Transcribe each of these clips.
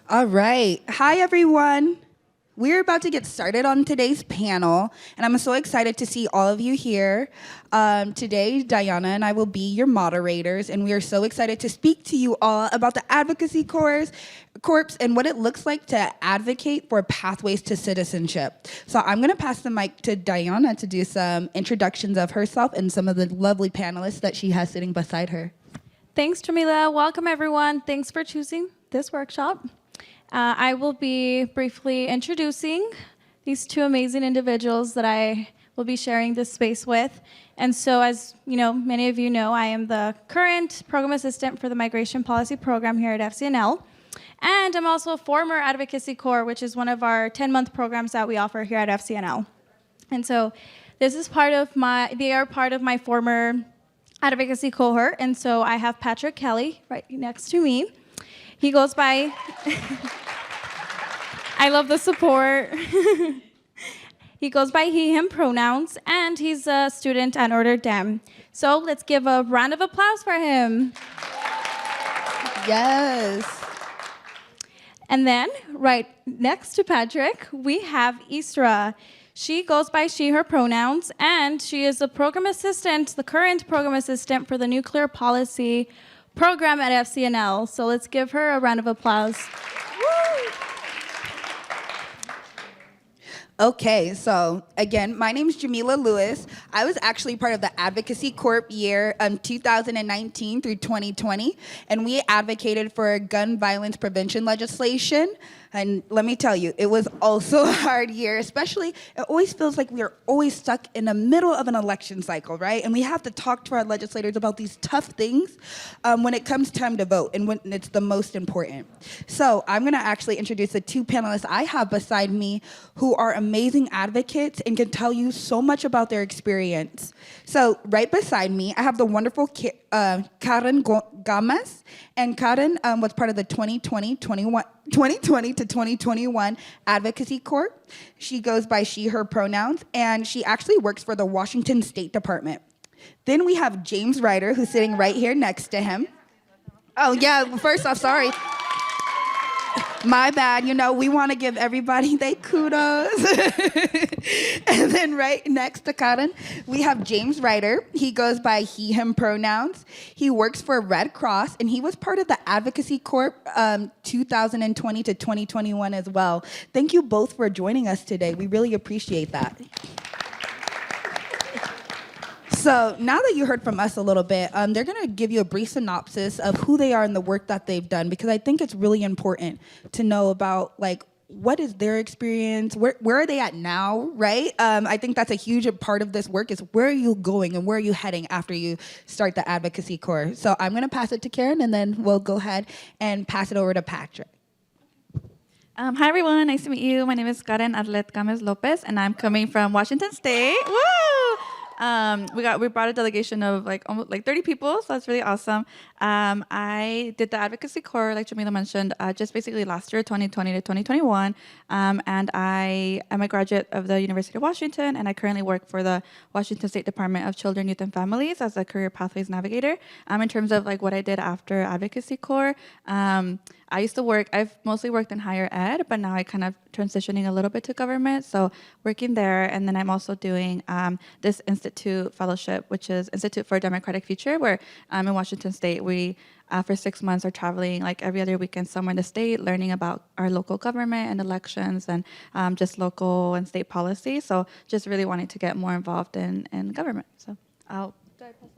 All right. Hi, everyone. We're about to get started on today's panel, and I'm so excited to see all of you here. Today, Diana and I will be your moderators, and we are so excited to speak to you all about the Advocacy Corps and what it looks like to advocate for pathways to citizenship. So I'm going to pass the mic to Diana to do some introductions of herself and some of the lovely panelists that she has sitting beside her. Thanks, Jamila. Welcome, everyone. Thanks for choosing this workshop. I will be briefly introducing these two amazing individuals that I will be sharing this space with. And so, as you know, many of you know, I am the current program assistant for the Migration Policy Program here at FCNL. And I'm also a former Advocacy Corps, which is one of our 10-month programs that we offer here at FCNL. And so this is they are part of my former advocacy cohort. And so I have Patrick Kelly right next to me. He goes by, I love the support. He goes by he, him pronouns, and he's a student at Notre Dame. So let's give a round of applause for him. Yes. And then right next to Patrick, we have Isra. She goes by she, her pronouns, and she is the program assistant, the current program assistant for the Nuclear Policy Program at FCNL. So let's give her a round of applause. Woo! Okay, so again, my name is Jamila Lewis. I was actually part of the Advocacy Corps year 2019 through 2020, and we advocated for gun violence prevention legislation. And let me tell you, it was also a hard year, especially, it always feels like we are always stuck in the middle of an election cycle, right? And we have to talk to our legislators about these tough things when it comes time to vote and when it's the most important. So I'm gonna actually introduce the two panelists I have beside me who are amazing advocates and can tell you so much about their experience. So right beside me, I have the wonderful Karen Gomez, and Karen was part of the 2020 to 2021 Advocacy Corps. She goes by she, her pronouns, and she actually works for the Washington State Department. Then we have James Ryder, who's sitting right here next to him. Oh yeah, first off, sorry. My bad, we want to give everybody their kudos. And then right next to Karen, we have James Ryder. He goes by he, him pronouns. He works for Red Cross, and he was part of the Advocacy Corps 2020 to 2021 as well. Thank you both for joining us today. We really appreciate that. So now that you heard from us a little bit, they're going to give you a brief synopsis of who they are and the work that they've done, because I think it's really important to know about, what is their experience, where are they at now, right? I think that's a huge part of this work is where are you going and where are you heading after you start the Advocacy Corps. So I'm going to pass it to Karen, and then we'll go ahead and pass it over to Patrick. Hi, everyone. Nice to meet you. My name is Karen Arlet Gomez Lopez, and I'm coming from Washington State. Woo! We brought a delegation of almost 30 people, so that's really awesome. I did the Advocacy Corps, like Jamila mentioned, just basically last year, 2020 to 2021, and I am a graduate of the University of Washington, and I currently work for the Washington State Department of Children, Youth, and Families as a career pathways navigator. In terms of what I did after Advocacy Corps, I used to I've mostly worked in higher ed, but now I kind of transitioning a little bit to government, so working there. And then I'm also doing this Institute Fellowship, which is Institute for a Democratic Future, where in Washington State, we for 6 months are traveling every other weekend somewhere in the state, learning about our local government and elections and just local and state policy. So just really wanting to get more involved in government. So I'll pass it on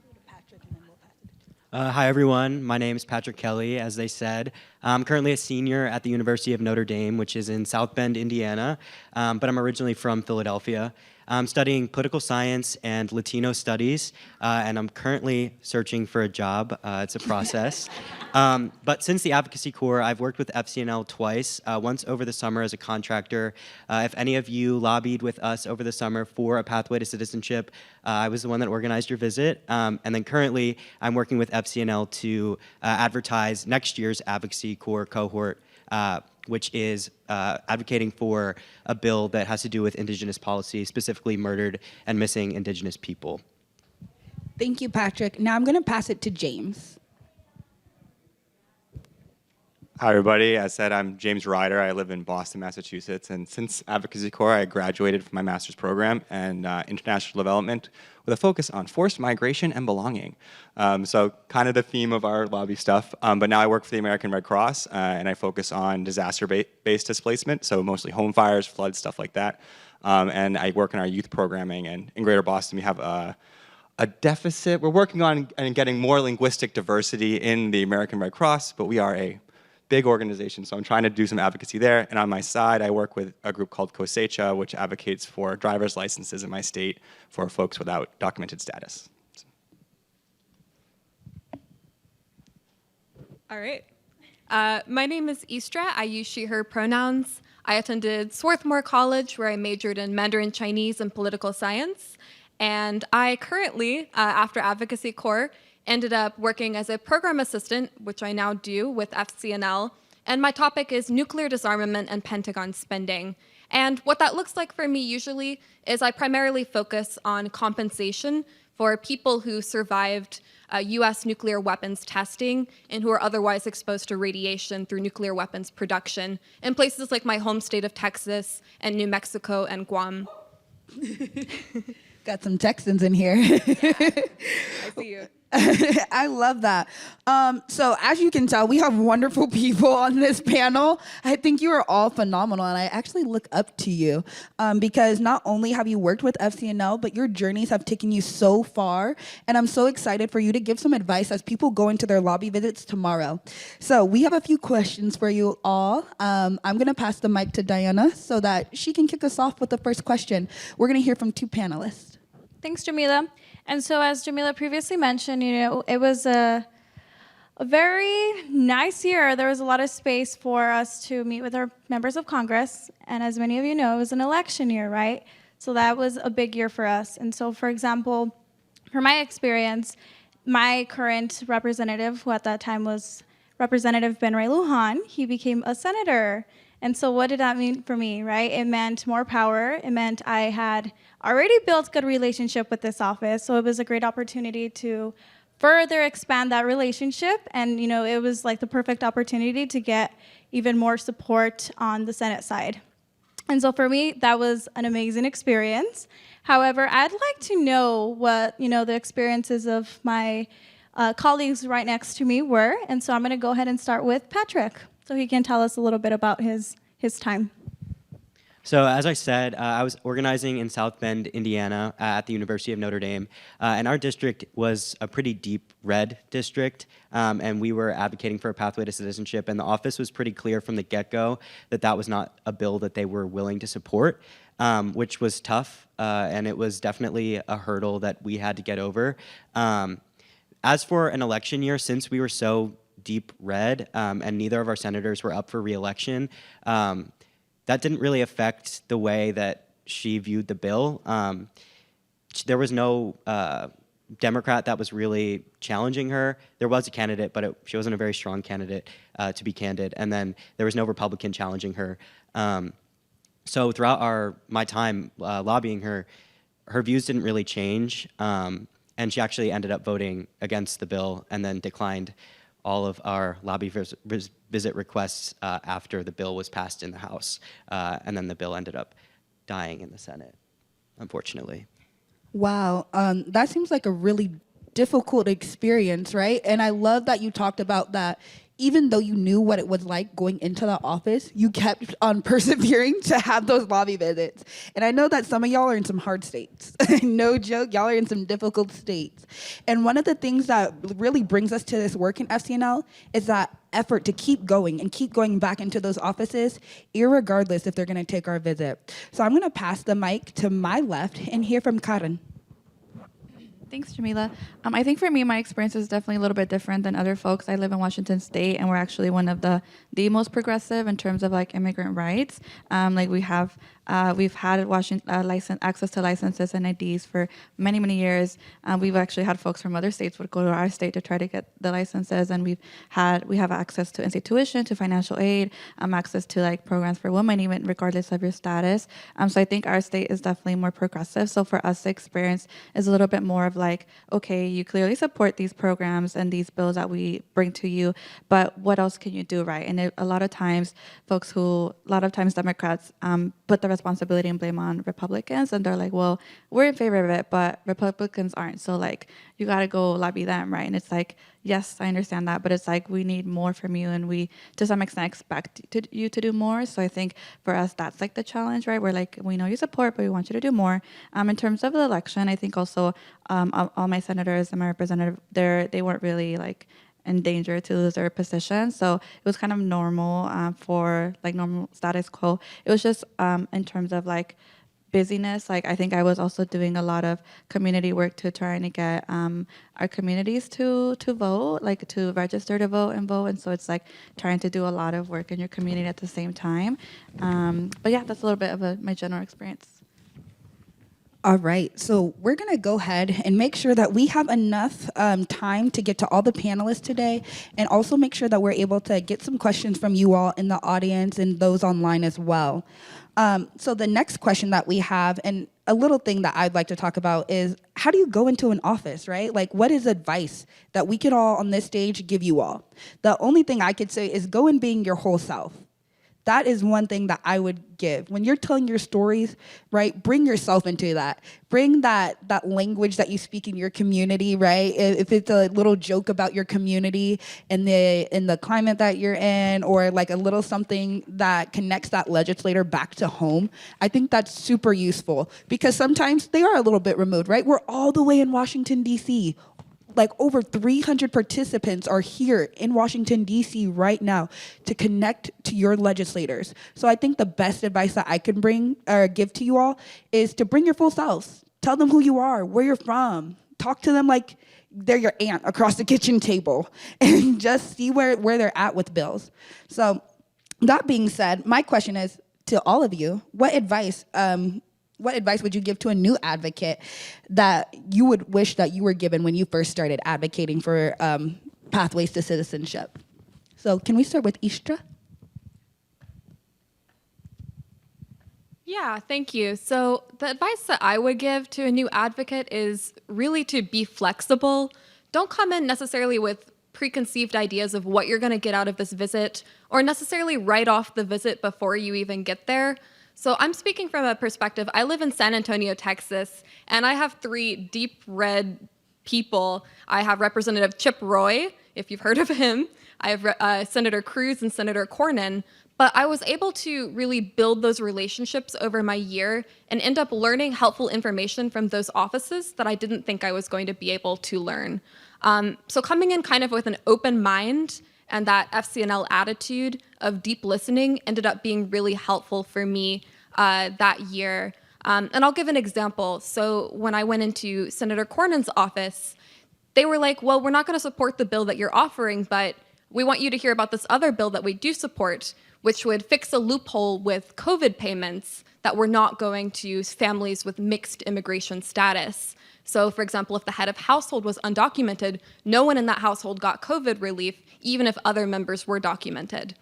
to Patrick, and then we'll pass it. Hi, everyone. My name is Patrick Kelly, as they said. I'm currently a senior at the University of Notre Dame, which is in South Bend, Indiana, but I'm originally from Philadelphia. I'm studying political science and Latino studies, and I'm currently searching for a job. It's a process. But since the Advocacy Corps, I've worked with FCNL twice, once over the summer as a contractor. If any of you lobbied with us over the summer for a pathway to citizenship, I was the one that organized your visit. And then currently, I'm working with FCNL to advertise next year's Advocacy Corps cohort, which is advocating for a bill that has to do with Indigenous policy, specifically murdered and missing Indigenous people. Thank you, Patrick. Now I'm going to pass it to James. Hi, everybody. As said, I'm James Ryder. I live in Boston, Massachusetts. And since Advocacy Corps, I graduated from my master's program in international development with a focus on forced migration and belonging. So kind of the theme of our lobby stuff. But now I work for the American Red Cross, and I focus on disaster-based displacement, so mostly home fires, floods, stuff like that. And I work in our youth programming. And in Greater Boston, we have a deficit. We're working on getting more linguistic diversity in the American Red Cross, but we are a big organization, so I'm trying to do some advocacy there. And on my side, I work with a group called COSECHA, which advocates for driver's licenses in my state for folks without documented status. All right. My name is Istra. I use she, her pronouns. I attended Swarthmore College, where I majored in Mandarin Chinese and political science. And I currently, after Advocacy Corps, ended up working as a program assistant, which I now do with FCNL. And my topic is nuclear disarmament and Pentagon spending. And what that looks like for me usually is I primarily focus on compensation for people who survived US nuclear weapons testing and who are otherwise exposed to radiation through nuclear weapons production in places like my home state of Texas and New Mexico and Guam. Got some Texans in here. I see you. I love that. So as you can tell, we have wonderful people on this panel. I think you are all phenomenal, and I actually look up to you because not only have you worked with FCNL, but your journeys have taken you so far, and I'm so excited for you to give some advice as people go into their lobby visits tomorrow. So we have a few questions for you all. I'm going to pass the mic to Diana so that she can kick us off with the first question. We're going to hear from two panelists. Thanks, Jamila. And so as Jamila previously mentioned, it was a very nice year. There was a lot of space for us to meet with our members of Congress. And as many of you know, it was an election year, right? So that was a big year for us. And so, for example, from my experience, my current representative, who at that time was Representative Ben Ray Lujan, he became a senator. And so what did that mean for me, right? It meant more power. It meant I had already built good relationship with this office. So it was a great opportunity to further expand that relationship. And, it was like the perfect opportunity to get even more support on the Senate side. And so for me, that was an amazing experience. However, I'd like to know what, the experiences of my colleagues right next to me were. And so I'm going to go ahead and start with Patrick, so he can tell us a little bit about his time. So as I said, I was organizing in South Bend, Indiana at the University of Notre Dame, and our district was a pretty deep red district, and we were advocating for a pathway to citizenship, and the office was pretty clear from the get-go that that was not a bill that they were willing to support, which was tough, and it was definitely a hurdle that we had to get over. As for an election year, since we were so deep red, and neither of our senators were up for re-election, that didn't really affect the way that she viewed the bill. There was no Democrat that was really challenging her. There was a candidate, but she wasn't a very strong candidate, to be candid. And then there was no Republican challenging her. So throughout my time lobbying her, her views didn't really change. And she actually ended up voting against the bill and then declined all of our lobby visit requests after the bill was passed in the House. And then the bill ended up dying in the Senate, unfortunately. Wow, that seems like a really difficult experience, right? And I love that you talked about that. Even though you knew what it was like going into the office, you kept on persevering to have those lobby visits. And I know that some of y'all are in some hard states. No joke, y'all are in some difficult states. And one of the things that really brings us to this work in FCNL is that effort to keep going and keep going back into those offices, irregardless if they're gonna take our visit. So I'm gonna pass the mic to my left and hear from Karen. Thanks, Jamila. I think for me, my experience is definitely a little bit different than other folks. I live in Washington State, and we're actually one of the most progressive in terms of like immigrant rights. We've had access to licenses and IDs for many, many years. We've actually had folks from other states would go to our state to try to get the licenses, and we have access to in-state tuition, to financial aid, access to like programs for women, even regardless of your status. So I think our state is definitely more progressive. So for us, the experience is a little bit more of like, okay, you clearly support these programs and these bills that we bring to you, but what else can you do, right? And a lot of times Democrats put the responsibility and blame on Republicans, and they're like, well, we're in favor of it, but Republicans aren't, so like, you gotta go lobby them, right? And it's like, yes, I understand that, but it's like, we need more from you, and we, to some extent, expect you to do more. So I think for us, that's like the challenge, right? We're like, we know you support, but we want you to do more. In terms of the election, I think also all my senators and my representative, they weren't really like in danger to lose their position. So it was kind of normal for like normal status quo. It was just in terms of like busyness, like I think I was also doing a lot of community work to try and get our communities to vote, like to register to vote and vote. And so it's like trying to do a lot of work in your community at the same time. But yeah, that's a little bit of my general experience. All right, so we're gonna go ahead and make sure that we have enough time to get to all the panelists today, and also make sure that we're able to get some questions from you all in the audience and those online as well. So the next question that we have, and a little thing that I'd like to talk about, is how do you go into an office, right? Like, what is advice that we could all on this stage give you all? The only thing I could say is go in being your whole self. That is one thing that I would give. When you're telling your stories, right, bring yourself into that. Bring that language that you speak in your community, right? If it's a little joke about your community and the climate that you're in, or like a little something that connects that legislator back to home, I think that's super useful, because sometimes they are a little bit removed, right? We're all the way in Washington, D.C., like over 300 participants are here in Washington, D.C. right now to connect to your legislators. So I think the best advice that I can bring or give to you all is to bring your full selves. Tell them who you are, where you're from. Talk to them like they're your aunt across the kitchen table, and just see where they're at with bills. So that being said, my question is to all of you, what advice would you give to a new advocate that you would wish that you were given when you first started advocating for pathways to citizenship? So can we start with Istra? Yeah, thank you. So the advice that I would give to a new advocate is really to be flexible. Don't come in necessarily with preconceived ideas of what you're going to get out of this visit, or necessarily write off the visit before you even get there. So I'm speaking from a perspective, I live in San Antonio, Texas, and I have 3 deep red people. I have Representative Chip Roy, if you've heard of him. I have Senator Cruz and Senator Cornyn. But I was able to really build those relationships over my year and end up learning helpful information from those offices that I didn't think I was going to be able to learn. So coming in kind of with an open mind and that FCNL attitude of deep listening ended up being really helpful for me that year. And I'll give an example. So when I went into Senator Cornyn's office, they were like, well, we're not going to support the bill that you're offering, but we want you to hear about this other bill that we do support, which would fix a loophole with COVID payments that were not going to use families with mixed immigration status. So, for example, if the head of household was undocumented, no one in that household got COVID relief, even if other members were documented.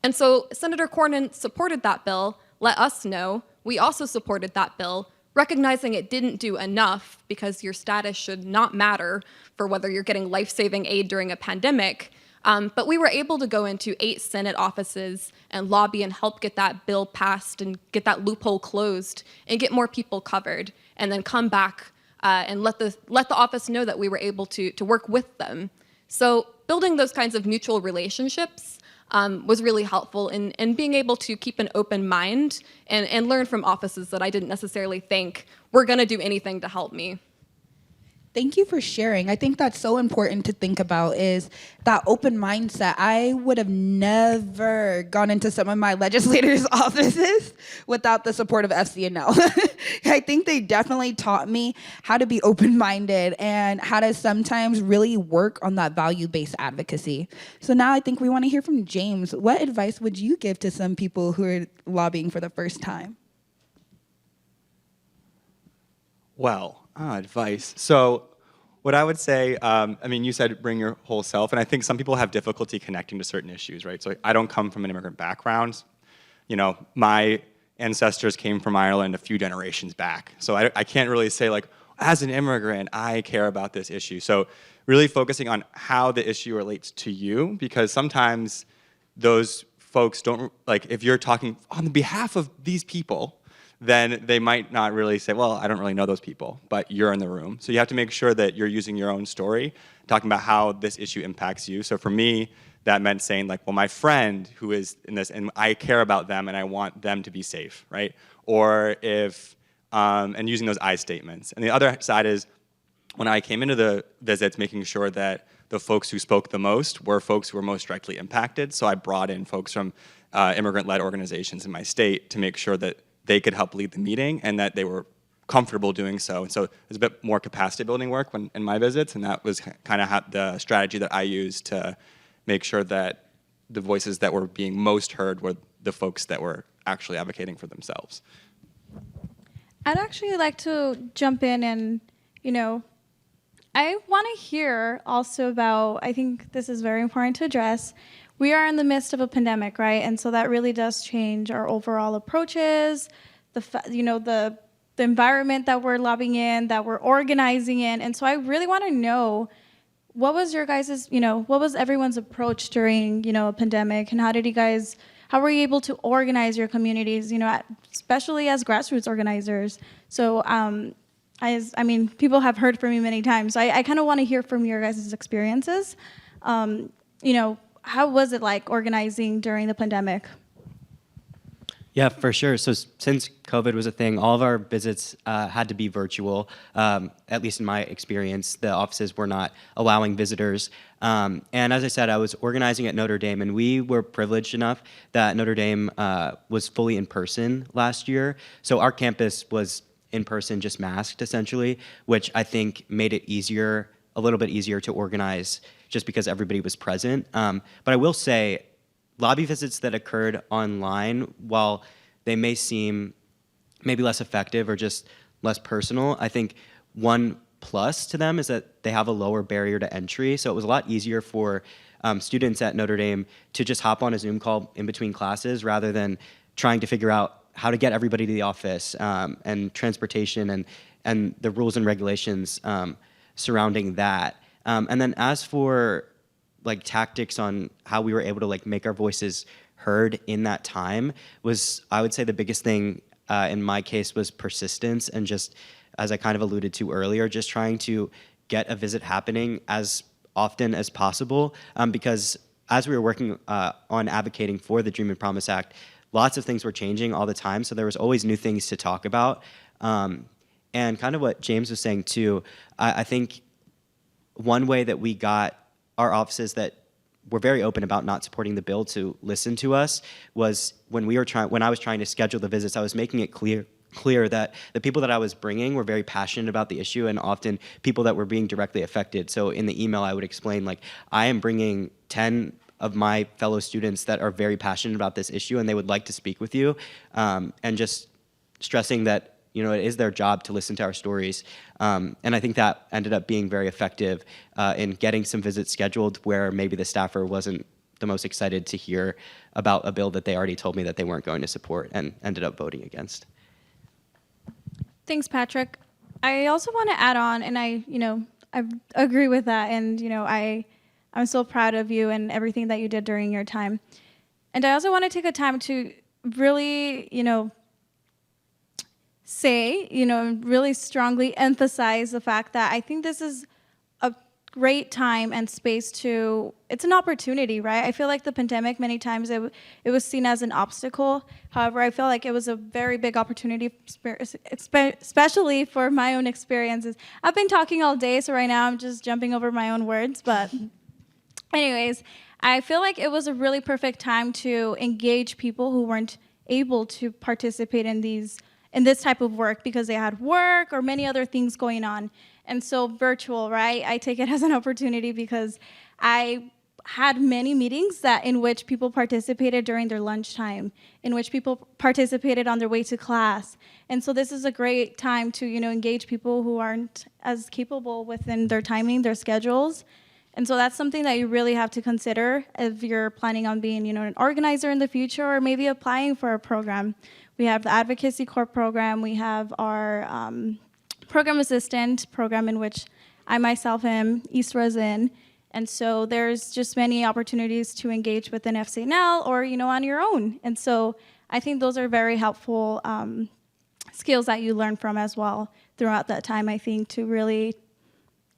And so Senator Cornyn supported that bill, let us know. We also supported that bill, recognizing it didn't do enough because your status should not matter for whether you're getting life-saving aid during a pandemic. But we were able to go into 8 Senate offices and lobby and help get that bill passed and get that loophole closed and get more people covered, and then come back and let the office know that we were able to work with them. So building those kinds of mutual relationships was really helpful in being able to keep an open mind and learn from offices that I didn't necessarily think were going to do anything to help me. Thank you for sharing. I think that's so important to think about, is that open mindset. I would have never gone into some of my legislators' offices without the support of FCNL. I think they definitely taught me how to be open-minded and how to sometimes really work on that value-based advocacy. So now I think we want to hear from James. What advice would you give to some people who are lobbying for the first time? Well, advice. So what I would say, you said bring your whole self, and I think some people have difficulty connecting to certain issues, right? So I don't come from an immigrant background. You know, my ancestors came from Ireland a few generations back. So I can't really say like as an immigrant, I care about this issue. So really focusing on how the issue relates to you, because sometimes those folks don't, like if you're talking on behalf of these people, then they might not really say, well, I don't really know those people, but you're in the room. So you have to make sure that you're using your own story, talking about how this issue impacts you. So for me, that meant saying like, well, my friend who is in this, and I care about them and I want them to be safe, right? Or if, and using those I statements. And the other side is, when I came into the visits, making sure that the folks who spoke the most were folks who were most directly impacted. So I brought in folks from immigrant-led organizations in my state to make sure that they could help lead the meeting and that they were comfortable doing so. And so there's a bit more capacity building work in my visits, and that was kind of the strategy that I used to make sure that the voices that were being most heard were the folks that were actually advocating for themselves. I'd actually like to jump in and, I want to hear also about, I think this is very important to address. We are in the midst of a pandemic, right? And so that really does change our overall approaches, the environment that we're lobbying in, that we're organizing in. And so I really want to know, what was your guys', what was everyone's approach during, a pandemic, and how were you able to organize your communities, especially as grassroots organizers? So, people have heard from me many times. So I kind of want to hear from your guys' experiences. How was it like organizing during the pandemic? Yeah, for sure. So since COVID was a thing, all of our visits had to be virtual. At least in my experience, the offices were not allowing visitors. And as I said, I was organizing at Notre Dame, and we were privileged enough that Notre Dame was fully in person last year. So our campus was in person, just masked essentially, which I think made it a little bit easier to organize just because everybody was present. But I will say, lobby visits that occurred online, while they may seem maybe less effective or just less personal, I think one plus to them is that they have a lower barrier to entry. So it was a lot easier for students at Notre Dame to just hop on a Zoom call in between classes rather than trying to figure out how to get everybody to the office and transportation and the rules and regulations surrounding that. And then as for like tactics on how we were able to like make our voices heard in that time was, I would say the biggest thing in my case was persistence, and just, as I kind of alluded to earlier, just trying to get a visit happening as often as possible, because as we were working on advocating for the Dream and Promise Act, lots of things were changing all the time, so there was always new things to talk about. And kind of what James was saying too, I think one way that we got our offices that were very open about not supporting the bill to listen to us was when I was trying to schedule the visits, I was making it clear that the people that I was bringing were very passionate about the issue, and often people that were being directly affected. So in the email, I would explain, like, I am bringing 10 of my fellow students that are very passionate about this issue, and they would like to speak with you, and just stressing that it is their job to listen to our stories. And I think that ended up being very effective in getting some visits scheduled where maybe the staffer wasn't the most excited to hear about a bill that they already told me that they weren't going to support and ended up voting against. Thanks, Patrick. I also want to add on, and I agree with that, and I'm so proud of you and everything that you did during your time. And I also want to take a time to really, say, really strongly emphasize the fact that I think this is a great time and space it's an opportunity, right? I feel like the pandemic, many times it was seen as an obstacle. However, I feel like it was a very big opportunity, especially for my own experiences. I've been talking all day, so right now I'm just jumping over my own words, but anyways, I feel like it was a really perfect time to engage people who weren't able to participate in this type of work because they had work or many other things going on. And so virtual, right? I take it as an opportunity because I had many meetings in which people participated during their lunchtime, in which people participated on their way to class. And so this is a great time to, engage people who aren't as capable within their timing, their schedules. And so that's something that you really have to consider if you're planning on being, an organizer in the future or maybe applying for a program. We have the Advocacy Corps program. We have our program assistant program in which I myself am, Eastra's in. And so there's just many opportunities to engage with an FCNL or, on your own. And so I think those are very helpful skills that you learn from as well throughout that time, I think, to really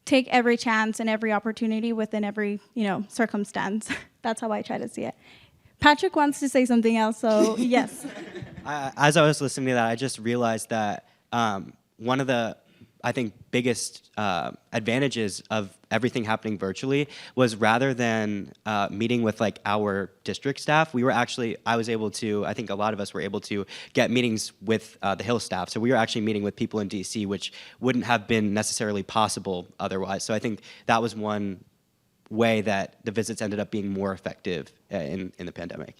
take every chance and every opportunity within every, circumstance. That's how I try to see it. Patrick wants to say something else, so yes. As I was listening to that, I just realized that one of the, I think, biggest advantages of everything happening virtually was rather than meeting with like our district staff, I was able to, I think a lot of us were able to get meetings with the Hill staff. So we were actually meeting with people in DC, which wouldn't have been necessarily possible otherwise. So I think that was one way that the visits ended up being more effective in the pandemic.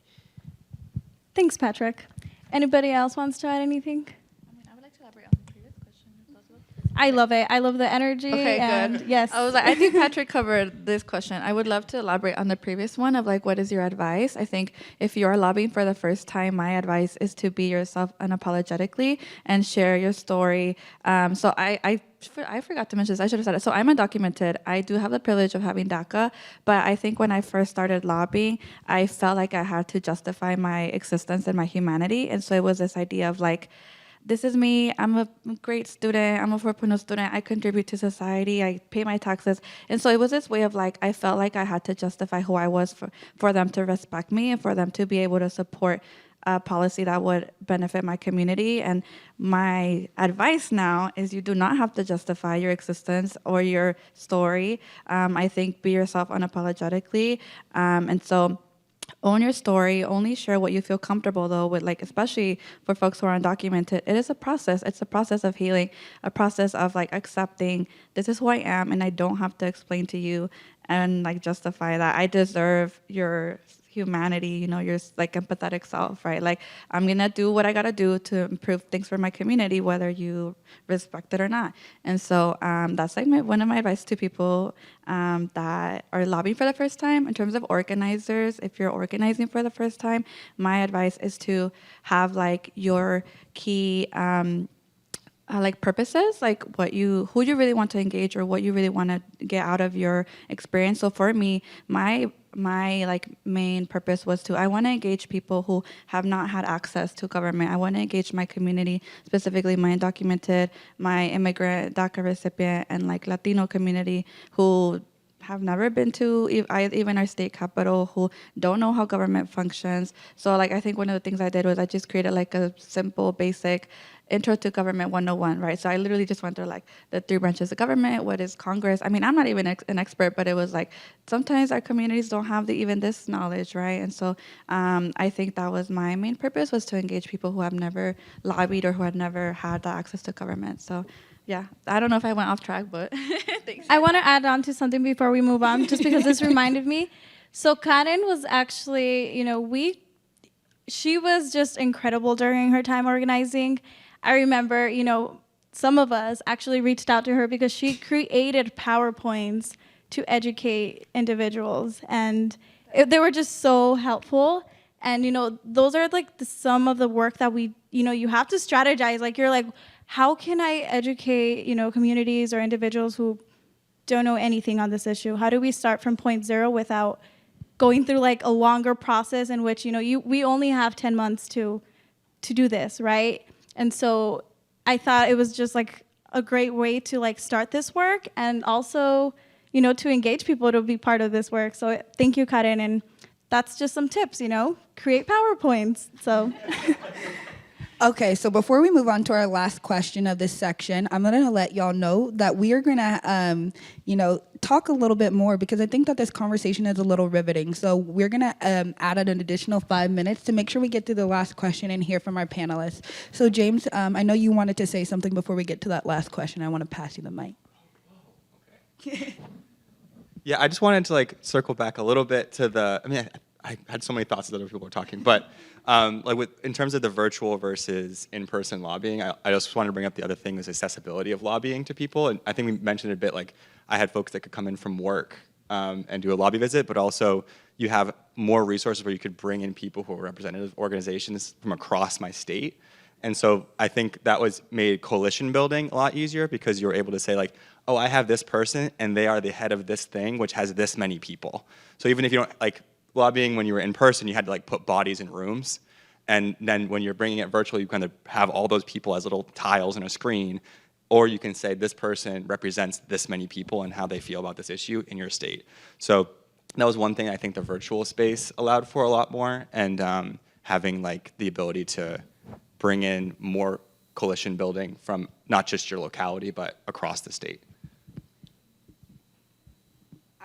Thanks, Patrick. Anybody else wants to add anything? I would like to elaborate on the previous question, if possible. I love it. I love the energy. Okay, and good. Yes. I think Patrick covered this question. I would love to elaborate on the previous one of like, what is your advice? I think if you're lobbying for the first time, my advice is to be yourself unapologetically and share your story. So I forgot to mention this. I should have said it. So I'm undocumented. I do have the privilege of having DACA, but I think when I first started lobbying, I felt like I had to justify my existence and my humanity. And so it was this idea of like, this is me. I'm a great student. I'm a 4.0 student. I contribute to society. I pay my taxes. And so it was this way of like, I felt like I had to justify who I was for them to respect me and for them to be able to support a policy that would benefit my community. And my advice now is you do not have to justify your existence or your story. I think be yourself unapologetically. And so own your story, only share what you feel comfortable though with, like, especially for folks who are undocumented. It is a process. It's a process of healing, a process of like accepting this is who I am and I don't have to explain to you and like justify that I deserve your humanity, your like empathetic self, right? Like I'm gonna do what I gotta do to improve things for my community, whether you respect it or not. And so that's like one of my advice to people that are lobbying for the first time. In terms of organizers, if you're organizing for the first time, my advice is to have like your key like purposes, like who you really want to engage or what you really want to get out of your experience. So for me, my like main purpose was I want to engage people who have not had access to government. I want to engage my community, specifically my undocumented, my immigrant DACA recipient, and like Latino community who have never been to even our state capital, who don't know how government functions. So like I think one of the things I did was I just created like a simple, basic Intro to Government 101, right? So I literally just went through like the 3 branches of government, what is Congress? I mean, I'm not even an expert, but it was like sometimes our communities don't have even this knowledge, right? And so I think that was my main purpose, was to engage people who have never lobbied or who had never had the access to government. So yeah, I don't know if I went off track, but thanks. I want to add on to something before we move on, just because this reminded me. So Karen was actually, she was just incredible during her time organizing. I remember, some of us actually reached out to her because she created PowerPoints to educate individuals, and they were just so helpful. And, those are like some of the work that we, you have to strategize. Like, you're like, how can I educate, communities or individuals who don't know anything on this issue? How do we start from point zero without going through like a longer process in which, we only have 10 months to do this, right? And so I thought it was just like a great way to like start this work, and also, to engage people to be part of this work. So thank you, Karen. And that's just some tips, create PowerPoints. So. Okay, so before we move on to our last question of this section, I'm going to let y'all know that we are going to, talk a little bit more, because I think that this conversation is a little riveting. So we're going to add an additional 5 minutes to make sure we get to the last question and hear from our panelists. So James, I know you wanted to say something before we get to that last question. I want to pass you the mic. Okay. Yeah, I just wanted to like circle back a little bit to I had so many thoughts as other people were talking, but in terms of the virtual versus in-person lobbying, I just wanted to bring up the other thing was accessibility of lobbying to people. And I think we mentioned it a bit, like I had folks that could come in from work and do a lobby visit, but also you have more resources where you could bring in people who are representative organizations from across my state. And so I think that made coalition building a lot easier because you were able to say like, oh, I have this person and they are the head of this thing, which has this many people. So even if you don't, like lobbying when you were in person, you had to like put bodies in rooms. And then when you're bringing it virtual, you kind of have all those people as little tiles on a screen, or you can say this person represents this many people and how they feel about this issue in your state. So that was one thing I think the virtual space allowed for a lot more, and having like the ability to bring in more coalition building from not just your locality, but across the state.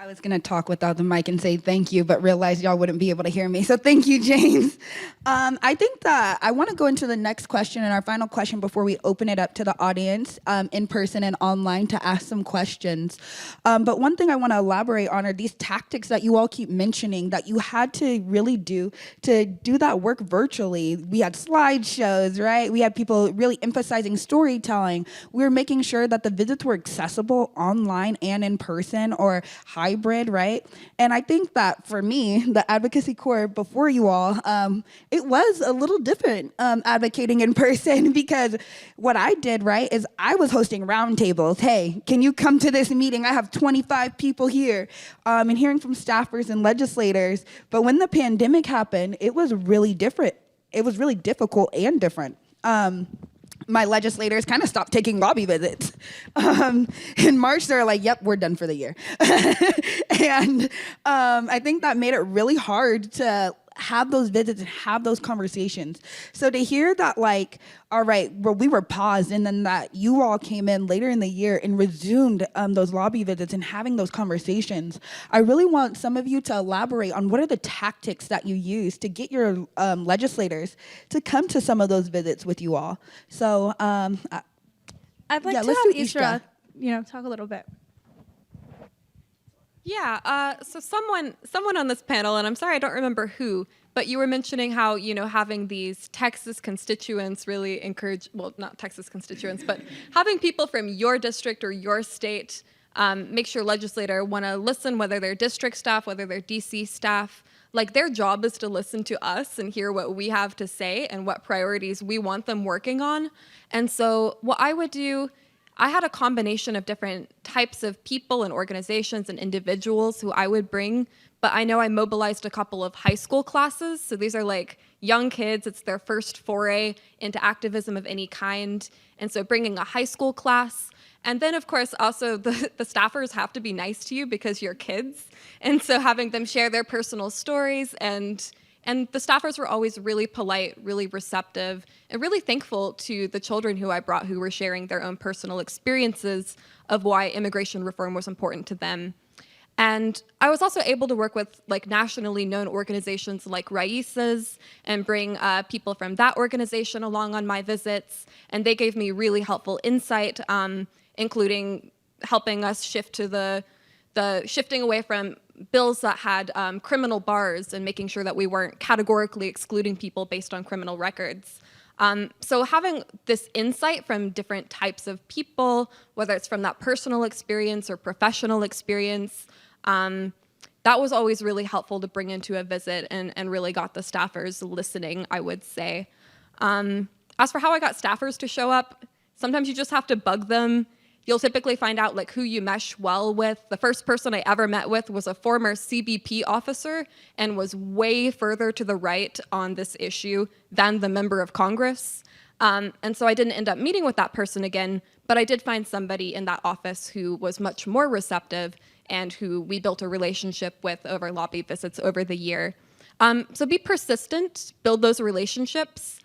I was going to talk without the mic and say thank you, but realized y'all wouldn't be able to hear me. So thank you, James. I think that I want to go into the next question and our final question before we open it up to the audience in person and online to ask some questions. But one thing I want to elaborate on are these tactics that you all keep mentioning that you had to really do to do that work virtually. We had slideshows, right? We had people really emphasizing storytelling. We were making sure that the visits were accessible online and in person or hybrid, right? And I think that for me, the Advocacy Corps before you all, it was a little different advocating in person because what I did, right, is I was hosting roundtables. Hey, can you come to this meeting? I have 25 people here, and hearing from staffers and legislators. But when the pandemic happened, it was really different. It was really difficult and different. My legislators kind of stopped taking lobby visits. In March, they're like, yep, we're done for the year. And I think that made it really hard to have those visits and have those conversations. So to hear that, like, all right, well, we were paused, and then that you all came in later in the year and resumed those lobby visits and having those conversations, I really want some of you to elaborate on what are the tactics that you use to get your legislators to come to some of those visits with you all. So I'd like to let's have do Isra, talk a little bit. Yeah, so someone on this panel, and I'm sorry I don't remember who, but you were mentioning how, having these Texas constituents really encourage, well, not Texas constituents, but having people from your district or your state makes your legislator want to listen, whether they're district staff, whether they're DC staff. Like, their job is to listen to us and hear what we have to say and what priorities we want them working on. And so what I would do, I had a combination of different types of people and organizations and individuals who I would bring, but I know I mobilized a couple of high school classes. So these are like young kids. It's their first foray into activism of any kind. And so bringing a high school class. And then, of course, also the staffers have to be nice to you because you're kids. And so having them share their personal stories, and the staffers were always really polite, really receptive, and really thankful to the children who I brought who were sharing their own personal experiences of why immigration reform was important to them. And I was also able to work with like nationally known organizations like Raíces and bring people from that organization along on my visits. And they gave me really helpful insight, including helping us shift to the shifting away from bills that had criminal bars and making sure that we weren't categorically excluding people based on criminal records. So having this insight from different types of people, whether it's from that personal experience or professional experience, that was always really helpful to bring into a visit and really got the staffers listening, I would say. As for how I got staffers to show up, sometimes you just have to bug them. You'll typically find out like who you mesh well with. The first person I ever met with was a former CBP officer and was way further to the right on this issue than the member of Congress. And so I didn't end up meeting with that person again, but I did find somebody in that office who was much more receptive and who we built a relationship with over lobby visits over the year. So be persistent, build those relationships.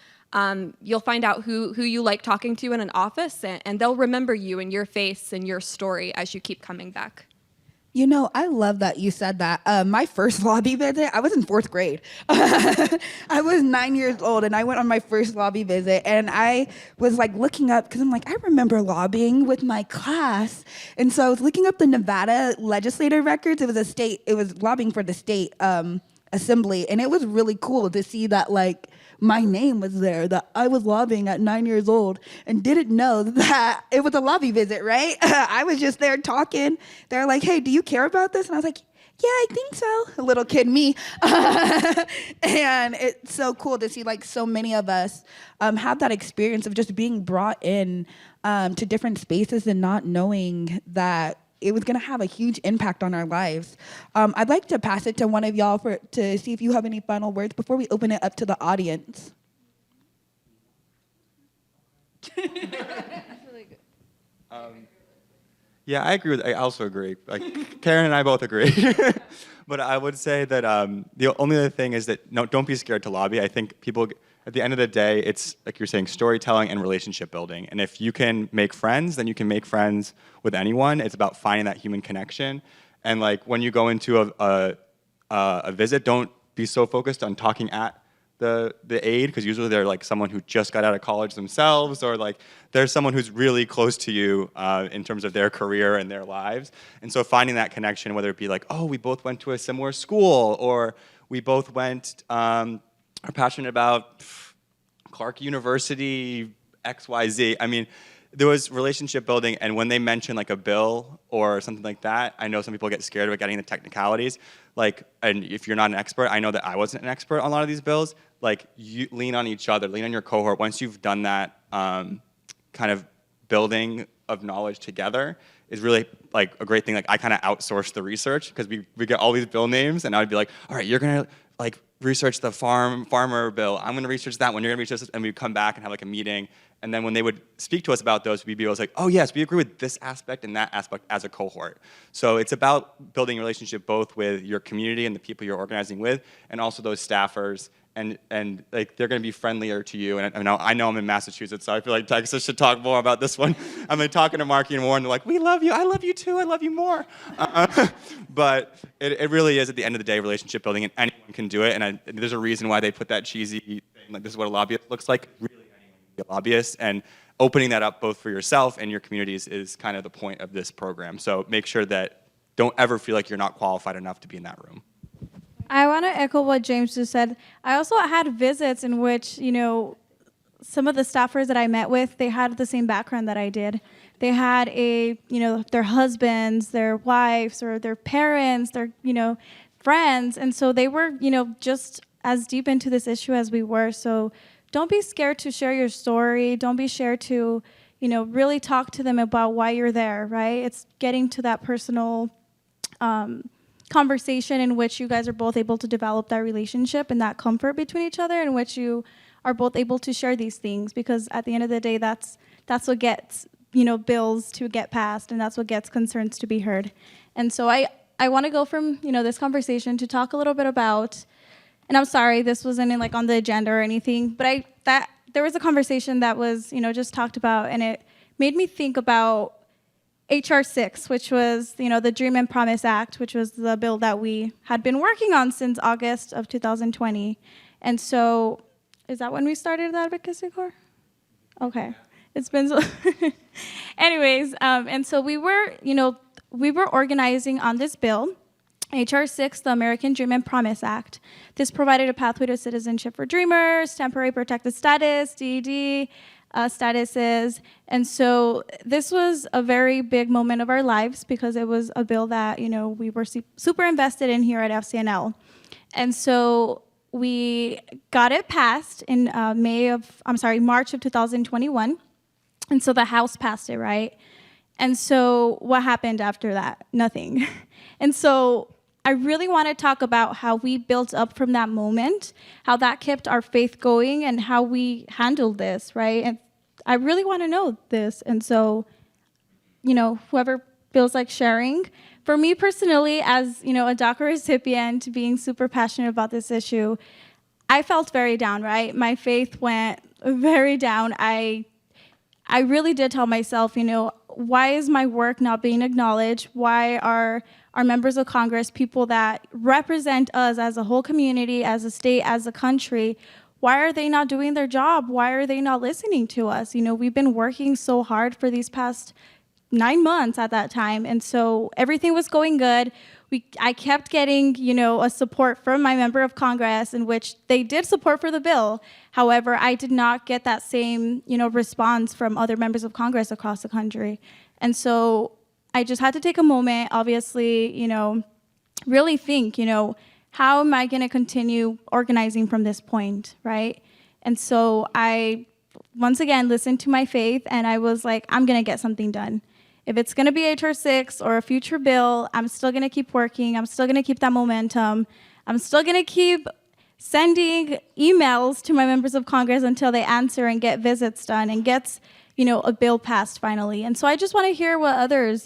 You'll find out who you like talking to in an office, and they'll remember you and your face and your story as you keep coming back. I love that you said that. My first lobby visit, I was in 4th grade. I was 9 years old, and I went on my first lobby visit, and I was like looking up, because I'm like, I remember lobbying with my class. And so I was looking up the Nevada legislative records. It was lobbying for the state assembly, and it was really cool to see that like my name was there, that I was lobbying at 9 years old and didn't know that it was a lobby visit, right? I was just there talking. They're like, hey, do you care about this? And I was like, yeah, I think so. A little kid me. And it's so cool to see like so many of us have that experience of just being brought in to different spaces and not knowing that it was going to have a huge impact on our lives. I'd like to pass it to one of y'all to see if you have any final words before we open it up to the audience. Yeah, I also agree. Like Karen and I both agree. But I would say that the only other thing is that don't be scared to lobby. I think people, at the end of the day, it's like you're saying, storytelling and relationship building. And if you can make friends, then you can make friends with anyone. It's about finding that human connection. And like when you go into a visit, don't be so focused on talking at the aide, because usually they're like someone who just got out of college themselves, or like there's someone who's really close to you in terms of their career and their lives. And so finding that connection, whether it be like, oh, we both went to a similar school, or we both went, are passionate about Clark University, XYZ. I mean, there was relationship building, and when they mention like a bill or something like that, I know some people get scared about getting the technicalities. Like, and if you're not an expert, I know that I wasn't an expert on a lot of these bills. Like, you lean on each other, lean on your cohort. Once you've done that kind of building of knowledge together, is really like a great thing. Like, I kind of outsourced the research because we get all these bill names, and I would be like, all right, you're gonna like research the farmer bill. I'm gonna research that one. You're gonna research this, and we'd come back and have like a meeting. And then when they would speak to us about those, we'd be able to like, oh yes, we agree with this aspect and that aspect as a cohort. So it's about building a relationship both with your community and the people you're organizing with, and also those staffers. And like they're going to be friendlier to you. And I know I'm in Massachusetts, so I feel like Texas should talk more about this one. I'm like talking to Marky and Warren, they're like, we love you, I love you too, I love you more. But it really is, at the end of the day, relationship building, and anyone can do it. And there's a reason why they put that cheesy thing, like this is what a lobbyist looks like. Really, anyone can be a lobbyist. And opening that up both for yourself and your communities is kind of the point of this program. So make sure that don't ever feel like you're not qualified enough to be in that room. I want to echo what James just said. I also had visits in which, you know, some of the staffers that I met with, they had the same background that I did. They had their husbands, their wives, or their parents, their, friends. And so they were, just as deep into this issue as we were. So don't be scared to share your story. Don't be scared to, really talk to them about why you're there, right? It's getting to that personal conversation in which you guys are both able to develop that relationship and that comfort between each other, in which you are both able to share these things, because at the end of the day, that's what gets bills to get passed, and that's what gets concerns to be heard. And so I want to go from this conversation to talk a little bit about, and I'm sorry this wasn't on the agenda or anything, but there was a conversation that was just talked about, and it made me think about HR 6, which was, the Dream and Promise Act, which was the bill that we had been working on since August of 2020. And so, is that when we started the Advocacy Corps? Okay. It's been so... Anyways, and so we were organizing on this bill, HR 6, the American Dream and Promise Act. This provided a pathway to citizenship for Dreamers, temporary protected status, DED, statuses. And so this was a very big moment of our lives, because it was a bill that, we were super invested in here at FCNL. And so we got it passed in March of 2021. And so the House passed it, right? And so what happened after that? Nothing. And so I really want to talk about how we built up from that moment, how that kept our faith going, and how we handled this, right? And I really want to know this. And so, whoever feels like sharing. For me personally, as, a DACA recipient, being super passionate about this issue, I felt very down, right? My faith went very down. I really did tell myself, why is my work not being acknowledged? Why are our members of Congress, people that represent us as a whole community, as a state, as a country, why are they not doing their job? Why are they not listening to us? We've been working so hard for these past 9 months at that time. And so everything was going good. I kept getting, a support from my member of Congress in which they did support for the bill. However, I did not get that same, response from other members of Congress across the country. And so I just had to take a moment, obviously, really think, how am I going to continue organizing from this point, right? And so I, once again, listened to my faith, and I was like, I'm going to get something done. If it's going to be HR 6 or a future bill, I'm still going to keep working. I'm still going to keep that momentum. I'm still going to keep sending emails to my members of Congress until they answer and get visits done and gets, a bill passed finally. And so I just want to hear what others,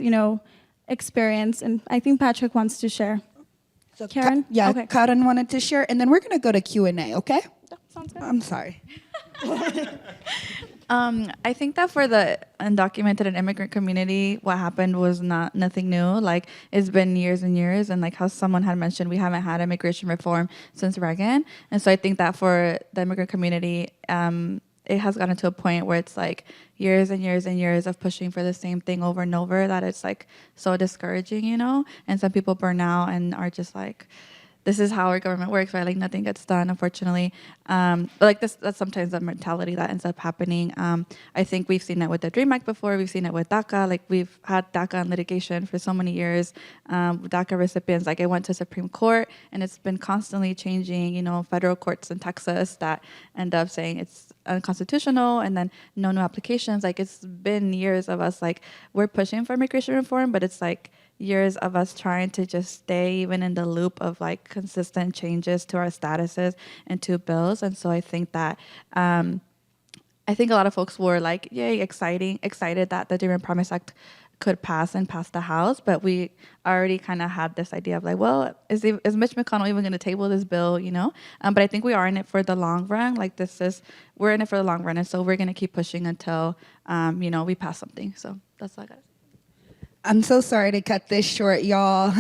experience. And I think Patrick wants to share. So Karen? Okay. Karen wanted to share, and then we're going to go to Q&A, okay? Sounds good. I'm sorry. I think that for the undocumented and immigrant community, what happened was nothing new. Like, it's been years and years, and like how someone had mentioned, we haven't had immigration reform since Reagan. And so I think that for the immigrant community, it has gotten to a point where it's like years and years and years of pushing for the same thing over and over that it's like so discouraging, And some people burn out and are just like, this is how our government works, right? Like, nothing gets done, unfortunately. But that's sometimes the mentality that ends up happening. I think we've seen it with the DREAM Act before. We've seen it with DACA. Like, we've had DACA in litigation for so many years. DACA recipients, like, it went to Supreme Court, and it's been constantly changing, federal courts in Texas that end up saying it's unconstitutional, and then no new applications. Like, it's been years of us, like, we're pushing for immigration reform, but it's like years of us trying to just stay even in the loop of like consistent changes to our statuses and to bills. And so I think that I think a lot of folks were like, yay, excited that the Dream and Promise Act could pass the House, but we already kind of had this idea of like, well, is Mitch McConnell even going to table this bill, But I think we are in it for the long run. Like, we're in it for the long run, and so we're going to keep pushing until, we pass something. So that's all I got. I'm so sorry to cut this short, y'all.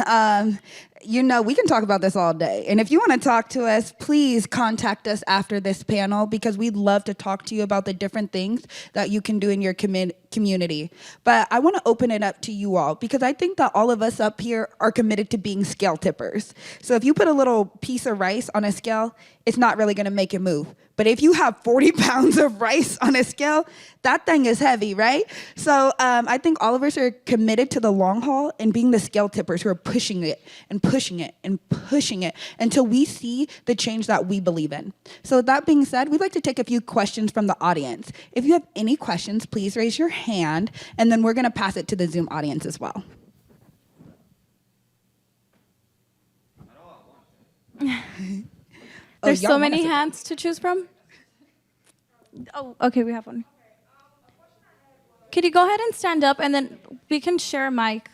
We can talk about this all day. And if you want to talk to us, please contact us after this panel, because we'd love to talk to you about the different things that you can do in your community. But I want to open it up to you all, because I think that all of us up here are committed to being scale tippers. So if you put a little piece of rice on a scale, it's not really going to make it move. But if you have 40 pounds of rice on a scale, that thing is heavy, right? So I think all of us are committed to the long haul and being the scale tippers who are pushing it and pushing it and pushing it until we see the change that we believe in. So with that being said, we'd like to take a few questions from the audience. If you have any questions, please raise your hand, and then we're going to pass it to the Zoom audience as well. There's so many hands to choose from. Oh, okay, we have one. Could you go ahead and stand up, and then we can share a mic?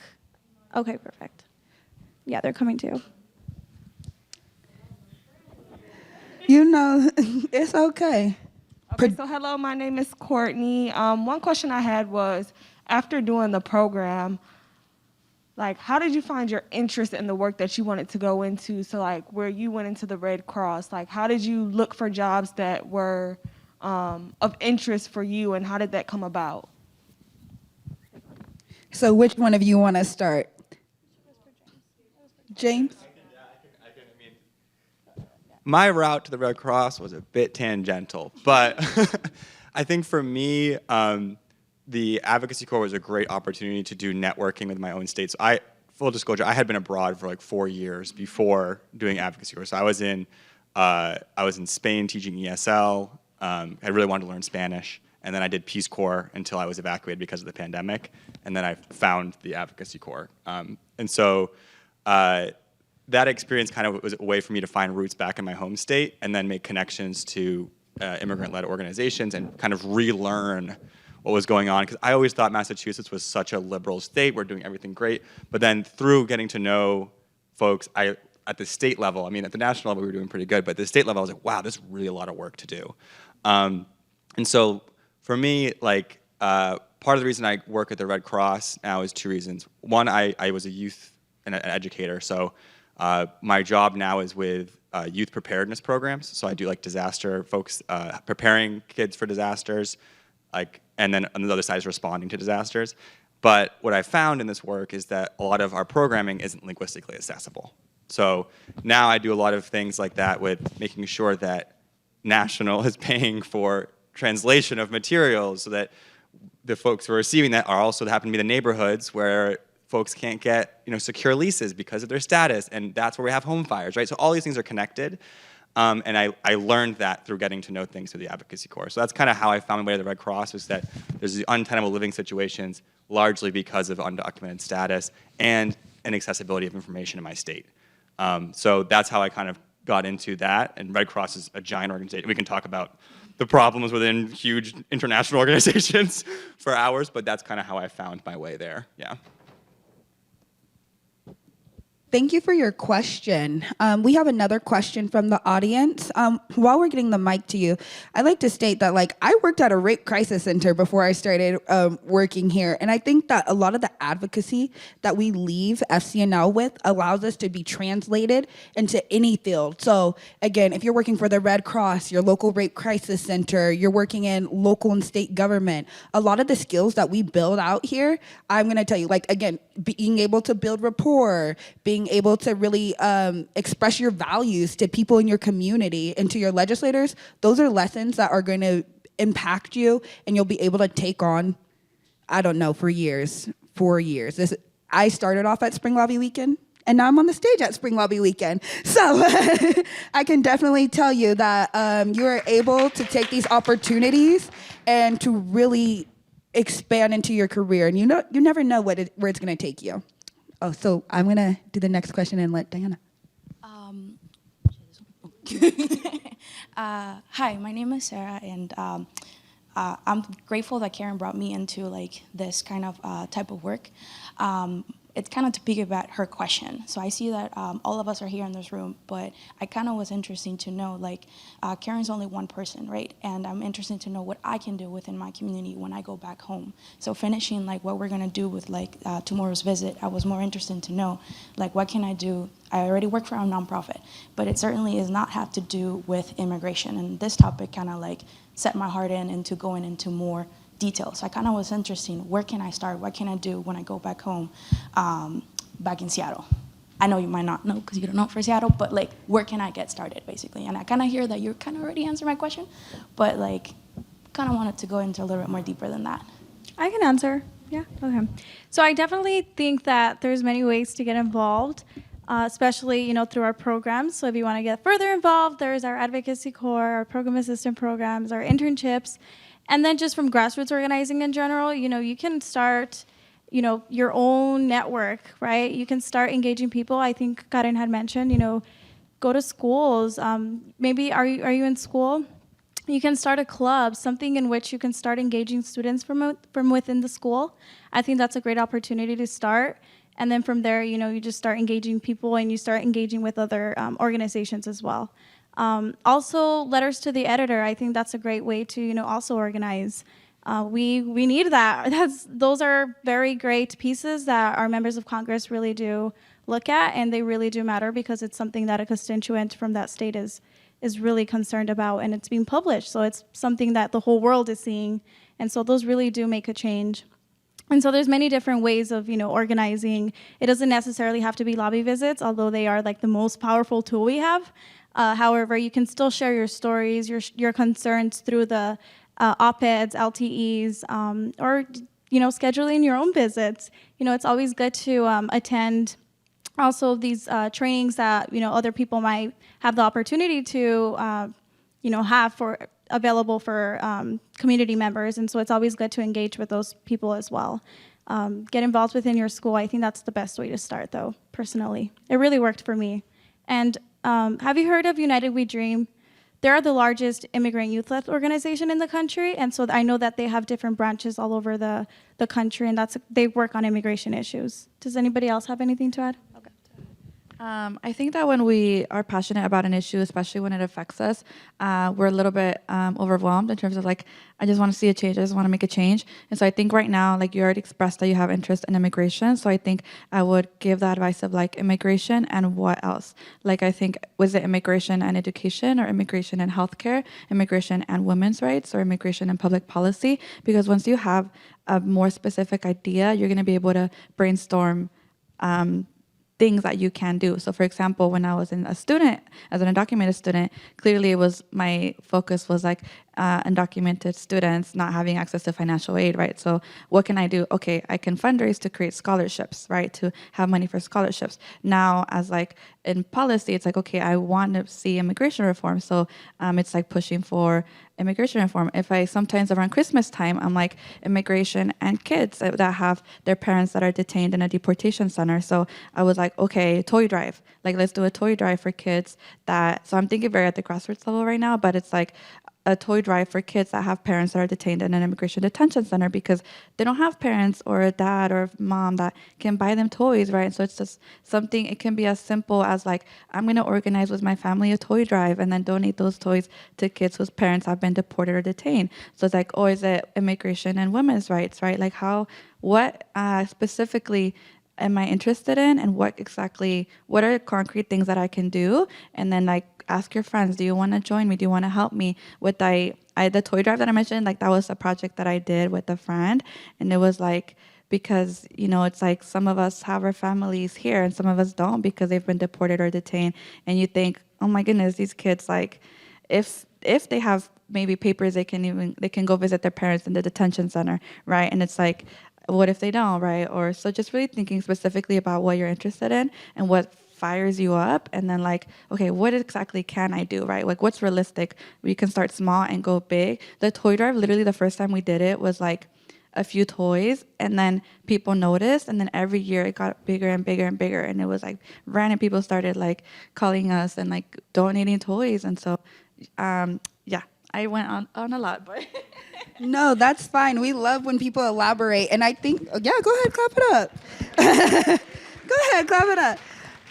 Okay, perfect. Yeah, they're coming to you. It's okay. Okay, so hello, my name is Courtney. One question I had was, after doing the program, like, how did you find your interest in the work that you wanted to go into? So, like, where you went into the Red Cross, like, how did you look for jobs that were of interest for you, and how did that come about? So which one of you want to start? James? My route to the Red Cross was a bit tangential, but I think for me, the Advocacy Corps was a great opportunity to do networking with my own state. So full disclosure, I had been abroad for like 4 years before doing Advocacy Corps. So I was in Spain teaching ESL. I really wanted to learn Spanish, and then I did Peace Corps until I was evacuated because of the pandemic, and then I found the Advocacy Corps. And so that experience kind of was a way for me to find roots back in my home state, and then make connections to immigrant-led organizations and kind of relearn what was going on, because I always thought Massachusetts was such a liberal state, we're doing everything great, but then through getting to know folks, at the state level, at the national level we were doing pretty good, but at the state level I was like, wow, there's really a lot of work to do. And so for me, like, part of the reason I work at the Red Cross now is 2 reasons. One, I was a youth and an educator, so my job now is with youth preparedness programs, so I do like disaster folks, preparing kids for disasters, and then on the other side is responding to disasters. But what I found in this work is that a lot of our programming isn't linguistically accessible. So now I do a lot of things like that with making sure that National is paying for translation of materials so that the folks who are receiving that are also happen to be the neighborhoods where folks can't get secure leases because of their status, and that's where we have home fires, right? So all these things are connected, and I learned that through getting to know things through the Advocacy Corps. So that's kind of how I found my way to the Red Cross, was that there's these untenable living situations largely because of undocumented status and inaccessibility of information in my state. So that's how I kind of got into that, and Red Cross is a giant organization. We can talk about the problems within huge international organizations for hours, but that's kind of how I found my way there, yeah. Thank you for your question. We have another question from the audience. While we're getting the mic to you, I'd like to state that I worked at a rape crisis center before I started working here. And I think that a lot of the advocacy that we leave FCNL with allows us to be translated into any field. So again, if you're working for the Red Cross, your local rape crisis center, you're working in local and state government, a lot of the skills that we build out here, I'm gonna tell you, again, being able to build rapport, being able to really express your values to people in your community and to your legislators, those are lessons that are going to impact you, and you'll be able to take on, I don't know, for years, 4 years. I started off at Spring Lobby Weekend, and now I'm on the stage at Spring Lobby Weekend. So I can definitely tell you that you are able to take these opportunities and to really expand into your career, and you never know where it's going to take you. Oh, so I'm going to do the next question and let Diana. Hi, my name is Sarah, and I'm grateful that Karen brought me into this kind of type of work. It's kind of to piggyback her question. So I see that all of us are here in this room, but I kind of was interesting to know, Karen's only one person, right? And I'm interested to know what I can do within my community when I go back home. So finishing what we're gonna do with tomorrow's visit, I was more interested to know, what can I do? I already work for a nonprofit, but it certainly does not have to do with immigration. And this topic kind of set my heart into going into more details. So I kind of was interested, where can I start? What can I do when I go back home, back in Seattle? I know you might not know because you don't know for Seattle, but where can I get started, basically? And I kind of hear that you kind of already answered my question, but kind of wanted to go into a little bit more deeper than that. I can answer. Yeah, okay. So I definitely think that there's many ways to get involved, especially, through our programs. So if you want to get further involved, there's our Advocacy Corps, our program assistant programs, our internships. And then just from grassroots organizing in general, you can start, your own network, right? You can start engaging people. I think Karen had mentioned, go to schools. Maybe are you in school? You can start a club, something in which you can start engaging students from within the school. I think that's a great opportunity to start. And then from there, you just start engaging people and you start engaging with other organizations as well. Also, letters to the editor. I think that's a great way to, also organize. We need that. Those are very great pieces that our members of Congress really do look at, and they really do matter because it's something that a constituent from that state is really concerned about, and it's being published. So it's something that the whole world is seeing, and so those really do make a change. And so there's many different ways of, organizing. It doesn't necessarily have to be lobby visits, although they are the most powerful tool we have. However, you can still share your stories, your concerns through the op-eds, LTEs, or scheduling your own visits. It's always good to attend also these trainings that other people might have the opportunity to have available for community members, and so it's always good to engage with those people as well. Get involved within your school. I think that's the best way to start, though. Personally, it really worked for me. And have you heard of United We Dream? They're the largest immigrant youth-led organization in the country, and so I know that they have different branches all over the country, and they work on immigration issues. Does anybody else have anything to add? Okay. I think that when we are passionate about an issue, especially when it affects us, we're a little bit overwhelmed in terms of like, I just want to see a change. I just want to make a change. And so I think right now, like you already expressed that you have interest in immigration. So I think I would give the advice of like immigration and what else? Like I think, was it immigration and education or immigration and healthcare, immigration and women's rights or immigration and public policy? Because once you have a more specific idea, you're going to be able to brainstorm things that you can do. So for example, when I was a student, as an undocumented student, clearly it was my focus was like undocumented students not having access to financial aid, right? So what can I do? Okay, I can fundraise to create scholarships, right? To have money for scholarships. Now as like in policy, it's like, okay, I want to see immigration reform. So it's like pushing for immigration reform. If I sometimes around Christmas time, I'm like immigration and kids that have their parents that are detained in a deportation center. So I was like, okay, toy drive. Like let's do a toy drive for kids that, so I'm thinking very at the grassroots level right now, but it's like a toy drive for kids that have parents that are detained in an immigration detention center because they don't have parents or a dad or a mom that can buy them toys, right? So it's just something, it can be as simple as like, I'm going to organize with my family a toy drive and then donate those toys to kids whose parents have been deported or detained. So it's like, oh, is it immigration and women's rights, right? Like what specifically am I interested in and what are concrete things that I can do? And then like, ask your friends, do you want to join me? Do you want to help me with the toy drive that I mentioned? Like that was a project that I did with a friend. And it was like, because, you know, it's like some of us have our families here and some of us don't because they've been deported or detained. And you think, oh my goodness, these kids, like if they have maybe papers, they can go visit their parents in the detention center, right? And it's like, what if they don't, right? Or so just really thinking specifically about what you're interested in and what fires you up, and then like, okay, what exactly can I do, right? Like what's realistic? We can start small and go big. The toy drive, literally the first time we did it was like a few toys, and then people noticed, and then every year it got bigger and bigger and bigger, and it was like random people started like calling us and like donating toys, and so yeah, I went on a lot, but No, that's fine. We love when people elaborate, and I think, yeah, go ahead, clap it up. Go ahead, clap it up.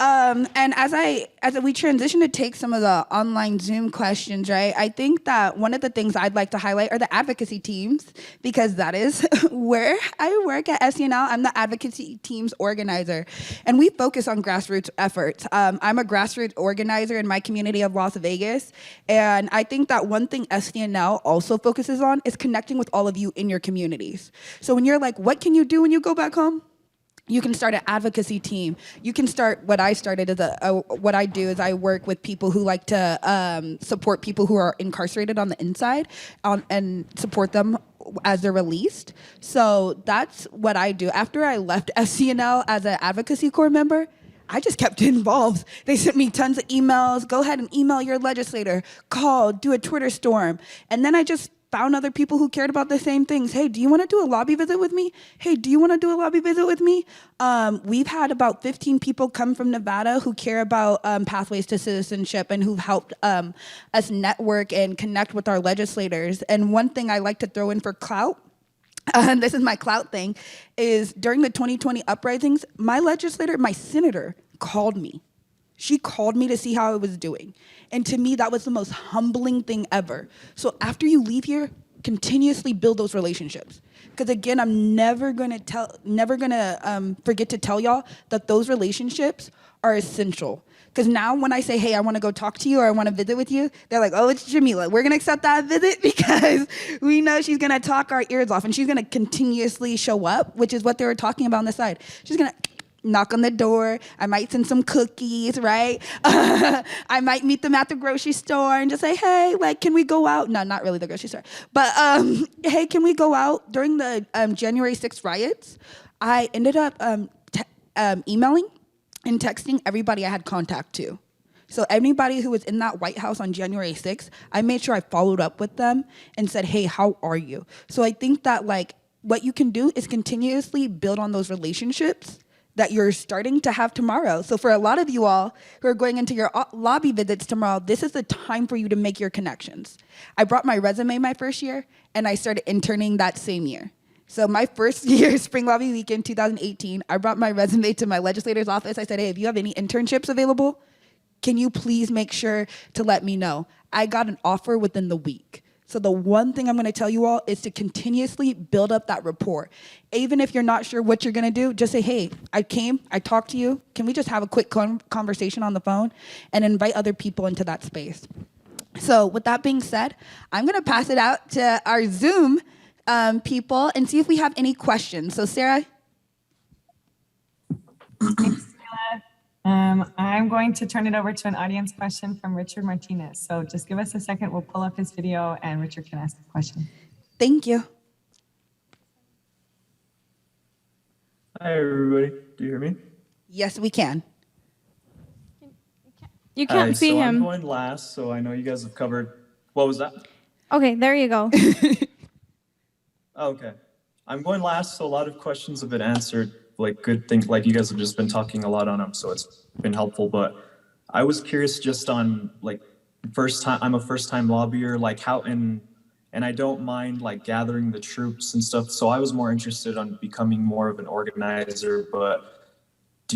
And as we transition to take some of the online Zoom questions, right, I think that one of the things I'd like to highlight are the advocacy teams, because that is where I work at FCNL. I'm the advocacy teams organizer, and we focus on grassroots efforts. I'm a grassroots organizer in my community of Las Vegas, and I think that one thing FCNL also focuses on is connecting with all of you in your communities. So when you're like, what can you do when you go back home? You can start an advocacy team. You can start what I started as what I do is I work with people who like to support people who are incarcerated on the inside and support them as they're released. So that's what I do. After I left FCNL as an Advocacy Corps member, I just kept involved. They sent me tons of emails. Go ahead and email your legislator. Call, do a Twitter storm. And then I just found other people who cared about the same things. Hey, do you want to do a lobby visit with me? Hey, do you want to do a lobby visit with me? We've had about 15 people come from Nevada who care about pathways to citizenship and who've helped us network and connect with our legislators. And one thing I like to throw in for clout, this is my clout thing, is during the 2020 uprisings, my senator called me. She called me to see how I was doing. And to me, that was the most humbling thing ever. So after you leave here, continuously build those relationships. Because again, I'm never gonna forget to tell y'all that those relationships are essential. Because now when I say, hey, I wanna go talk to you or I wanna visit with you, they're like, oh, it's Jamila. We're gonna accept that visit because we know she's gonna talk our ears off and she's gonna continuously show up, which is what they were talking about on the side. She's gonna knock on the door. I might send some cookies, right? I might meet them at the grocery store and just say, hey, like, can we go out? No, not really the grocery store. But, hey, can we go out? During the January 6th riots, I ended up emailing and texting everybody I had contact to. So anybody who was in that White House on January 6th, I made sure I followed up with them and said, hey, how are you? So I think that, like, what you can do is continuously build on those relationships that you're starting to have tomorrow. So for a lot of you all who are going into your lobby visits tomorrow, this is the time for you to make your connections. I brought my resume my first year, and I started interning that same year. So my first year, Spring Lobby Weekend 2018, I brought my resume to my legislator's office. I said, hey, if you have any internships available, can you please make sure to let me know? I got an offer within the week. So the one thing I'm gonna tell you all is to continuously build up that rapport. Even if you're not sure what you're gonna do, just say, hey, I came, I talked to you. Can we just have a quick conversation on the phone and invite other people into that space? So with that being said, I'm gonna pass it out to our Zoom people and see if we have any questions. So Sarah? I'm going to turn it over to an audience question from Richard Martinez. So just give us a second. We'll pull up his video and Richard can ask the question. Thank you. Hi, everybody. Do you hear me? Yes, we can. You can't see him. I'm going last, so I know you guys have covered. What was that? Okay, there you go. Okay. I'm going last, so a lot of questions have been answered. Like good things, like you guys have just been talking a lot on them, so it's been helpful. But I was curious just on like I'm a first-time lobbyer, like how, and I don't mind like gathering the troops and stuff. So I was more interested on becoming more of an organizer, but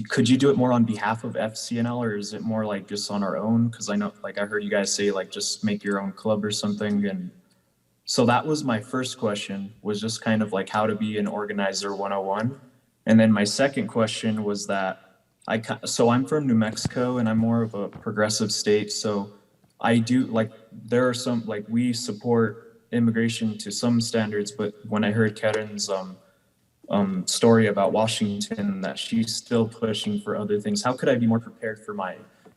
could you do it more on behalf of FCNL, or is it more like just on our own? Because I know, like I heard you guys say like just make your own club or something. And so that was my first question, was just kind of like how to be an organizer 101. And then my second question was that so I'm from New Mexico and I'm more of a progressive state. So I do like, there are some, like we support immigration to some standards, but when I heard Karen's story about Washington, that she's still pushing for other things, how could I be more prepared for my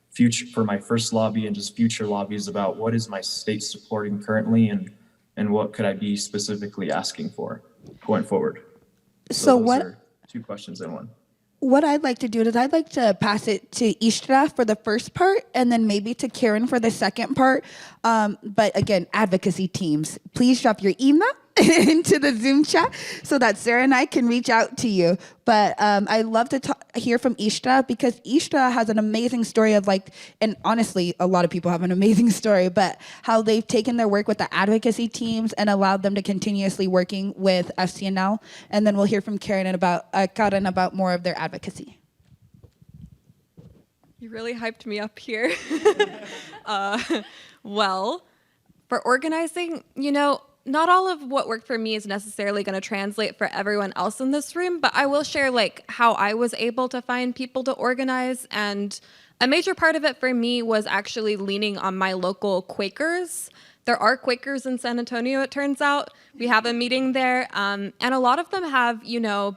future, for my first lobby and just future lobbies about what is my state supporting currently and what could I be specifically asking for going forward? So those what? are two questions in one. What I'd like to do is I'd like to pass it to Istra for the first part and then maybe to Karen for the second part. But again, advocacy teams, please drop your email into the Zoom chat so that Sarah and I can reach out to you. But I'd love to hear from Istra because Istra has an amazing story of like, and honestly, a lot of people have an amazing story, but how they've taken their work with the advocacy teams and allowed them to continuously working with FCNL. And then we'll hear from Karen about more of their advocacy. You really hyped me up here. Well, for organizing, not all of what worked for me is necessarily going to translate for everyone else in this room, but I will share like how I was able to find people to organize. And a major part of it for me was actually leaning on my local Quakers. There are Quakers in San Antonio, it turns out. We have a meeting there. And a lot of them have,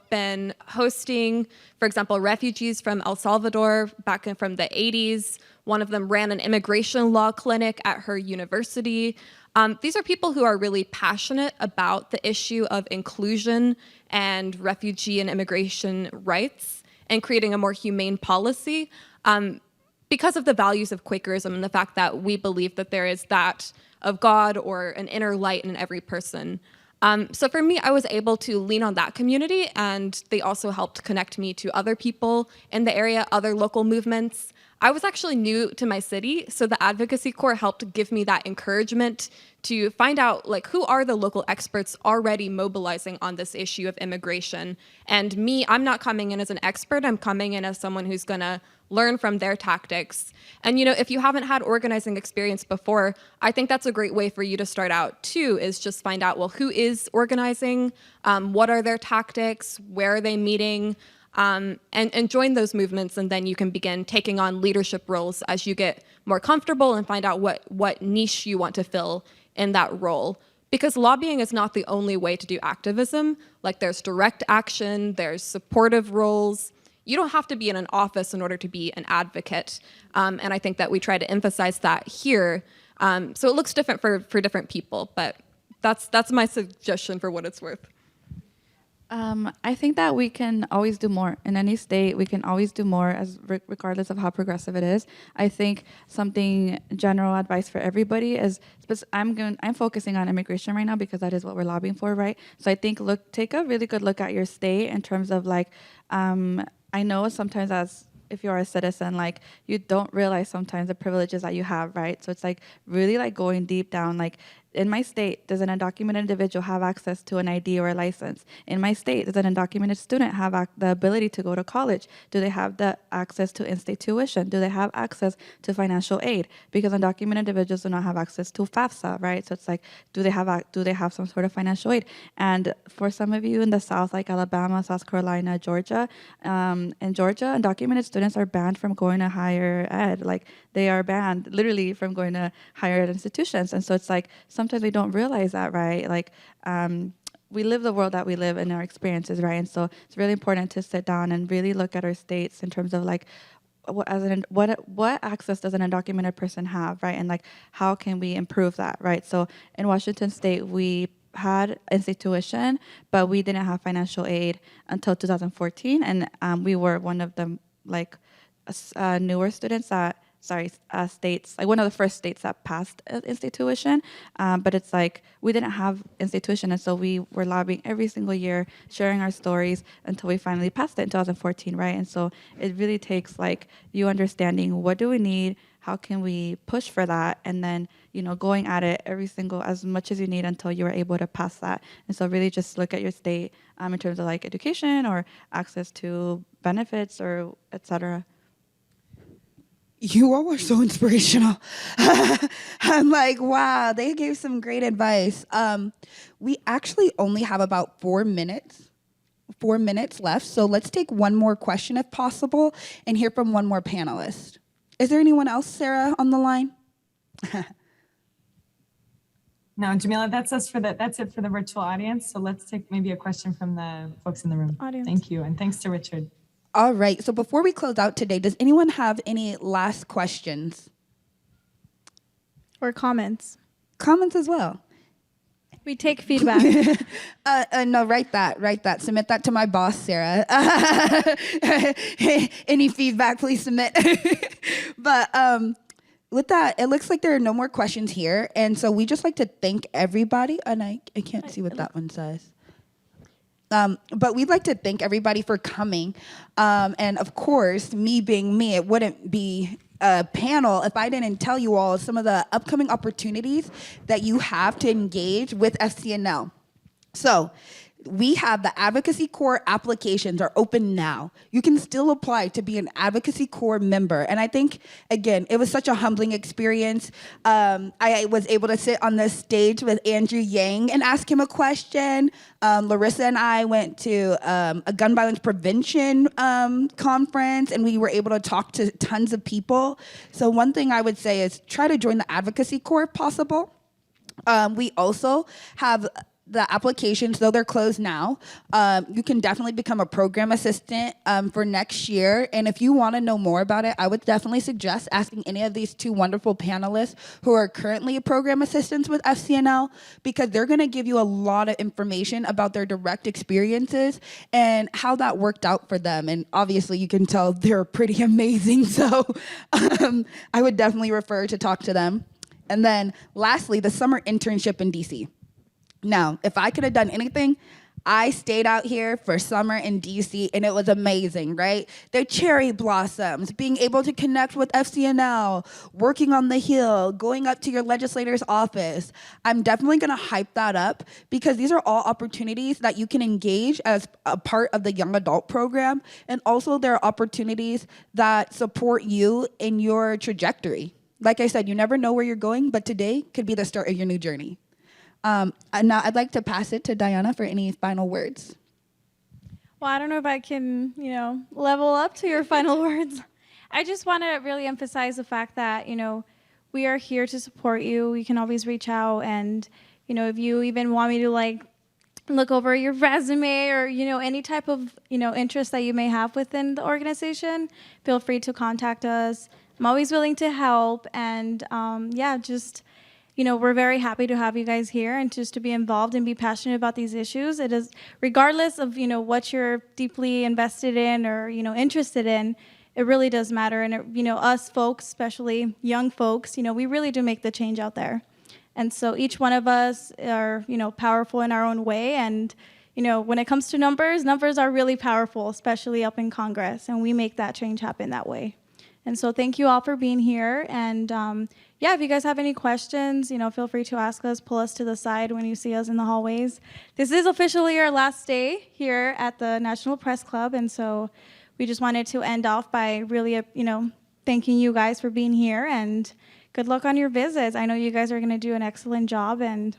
been hosting, for example, refugees from El Salvador back from the 80s. One of them ran an immigration law clinic at her university. These are people who are really passionate about the issue of inclusion and refugee and immigration rights and creating a more humane policy because of the values of Quakerism and the fact that we believe that there is that of God or an inner light in every person. So for me, I was able to lean on that community, and they also helped connect me to other people in the area, other local movements. I was actually new to my city, so the Advocacy Corps helped give me that encouragement to find out like who are the local experts already mobilizing on this issue of immigration. And me, I'm not coming in as an expert, I'm coming in as someone who's gonna learn from their tactics. And if you haven't had organizing experience before, I think that's a great way for you to start out too, is just find out, well, who is organizing, what are their tactics, where are they meeting, and join those movements, and then you can begin taking on leadership roles as you get more comfortable and find out what niche you want to fill in that role. Because lobbying is not the only way to do activism. Like there's direct action, there's supportive roles. You don't have to be in an office in order to be an advocate. And I think that we try to emphasize that here. So it looks different for different people, but that's my suggestion for what it's worth. I think that we can always do more in any state. We can always do more, regardless of how progressive it is. I think something general advice for everybody is, I'm focusing on immigration right now because that is what we're lobbying for, right? So I think take a really good look at your state in terms of like, I know sometimes if you're a citizen, like you don't realize sometimes the privileges that you have, right? So it's like really like going deep down, like in my state, does an undocumented individual have access to an ID or a license? In my state, does an undocumented student have the ability to go to college? Do they have the access to in-state tuition? Do they have access to financial aid? Because undocumented individuals do not have access to FAFSA, right? So it's like, do they have some sort of financial aid? And for some of you in the South, like Alabama, South Carolina, Georgia, in Georgia, undocumented students are banned from going to higher ed. Like, they are banned literally from going to higher ed institutions. And so it's like, sometimes we don't realize that, right? Like, we live the world that we live in our experiences, right? And so it's really important to sit down and really look at our states in terms of like, what access does an undocumented person have, right? And like, how can we improve that, right? So in Washington State, we had in-state tuition, but we didn't have financial aid until 2014, and we were one of the like newer students that. States, like one of the first states that passed in-state tuition, but it's like we didn't have in-state tuition, and so we were lobbying every single year, sharing our stories until we finally passed it in 2014, right? And so it really takes like you understanding what do we need, how can we push for that, and then going at it as much as you need until you are able to pass that. And so really just look at your state in terms of like education or access to benefits or etc. You all are so inspirational. I'm like, wow, they gave some great advice. We actually only have about 4 minutes left. So let's take one more question if possible and hear from one more panelist. Is there anyone else, Sarah, on the line? No, Jamila, that's it for the virtual audience. So let's take maybe a question from the folks in the room. Audience. Thank you. And thanks to Richard. All right. So before we close out today, does anyone have any last questions? Or comments? Comments as well. We take feedback. No, write that. Submit that to my boss, Sarah. Any feedback, please submit. But with that, it looks like there are no more questions here. And so we just like to thank everybody. And I can't see what that one says. But we'd like to thank everybody for coming. And of course, me being me, it wouldn't be a panel if I didn't tell you all some of the upcoming opportunities that you have to engage with FCNL. So we have the Advocacy Corps applications are open now. You can still apply to be an Advocacy Corps member. And I think, again, it was such a humbling experience. I was able to sit on the stage with Andrew Yang and ask him a question. Larissa and I went to a gun violence prevention conference, and we were able to talk to tons of people. So one thing I would say is try to join the Advocacy Corps if possible. We also have the applications, though they're closed now. You can definitely become a program assistant for next year. And if you want to know more about it, I would definitely suggest asking any of these two wonderful panelists who are currently program assistants with FCNL, because they're going to give you a lot of information about their direct experiences and how that worked out for them. And obviously, you can tell they're pretty amazing. So I would definitely refer to talk to them. And then lastly, the Summer Internship in DC. Now, if I could have done anything, I stayed out here for summer in DC, and it was amazing, right? The cherry blossoms, being able to connect with FCNL, working on the Hill, going up to your legislator's office. I'm definitely going to hype that up, because these are all opportunities that you can engage as a part of the young adult program, and also there are opportunities that support you in your trajectory. Like I said, you never know where you're going, but today could be the start of your new journey. And now I'd like to pass it to Diana for any final words. Well, I don't know if I can, level up to your final words. I just want to really emphasize the fact that, we are here to support you. You can always reach out, and, if you even want me to look over your resume or, any type of, interest that you may have within the organization, feel free to contact us. I'm always willing to help, and we're very happy to have you guys here and just to be involved and be passionate about these issues. It is, regardless of, what you're deeply invested in or, interested in, it really does matter. And, us folks, especially young folks, we really do make the change out there. And so each one of us are, powerful in our own way. And, when it comes to numbers are really powerful, especially up in Congress. And we make that change happen that way. And so thank you all for being here. And yeah, if you guys have any questions, feel free to ask us, pull us to the side when you see us in the hallways. This is officially our last day here at the National Press Club. And so we just wanted to end off by really, thanking you guys for being here, and good luck on your visits. I know you guys are going to do an excellent job, and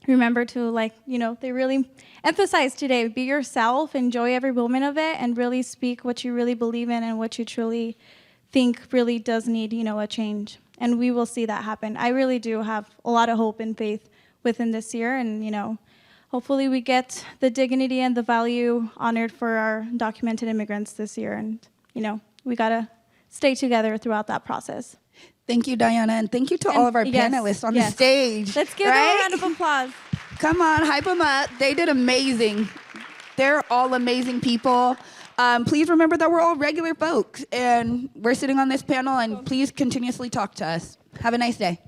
remember to, they really emphasize today, be yourself, enjoy every moment of it, and really speak what you really believe in and what you truly think really does need, a change. And we will see that happen. I really do have a lot of hope and faith within this year, and, hopefully we get the dignity and the value honored for our documented immigrants this year. And, we got to stay together throughout that process. Thank you, Diana, and thank you to all of our panelists on the stage. Let's give them a round of applause. Come on, hype them up. They did amazing. They're all amazing people. Please remember that we're all regular folks, and we're sitting on this panel, and please continuously talk to us. Have a nice day.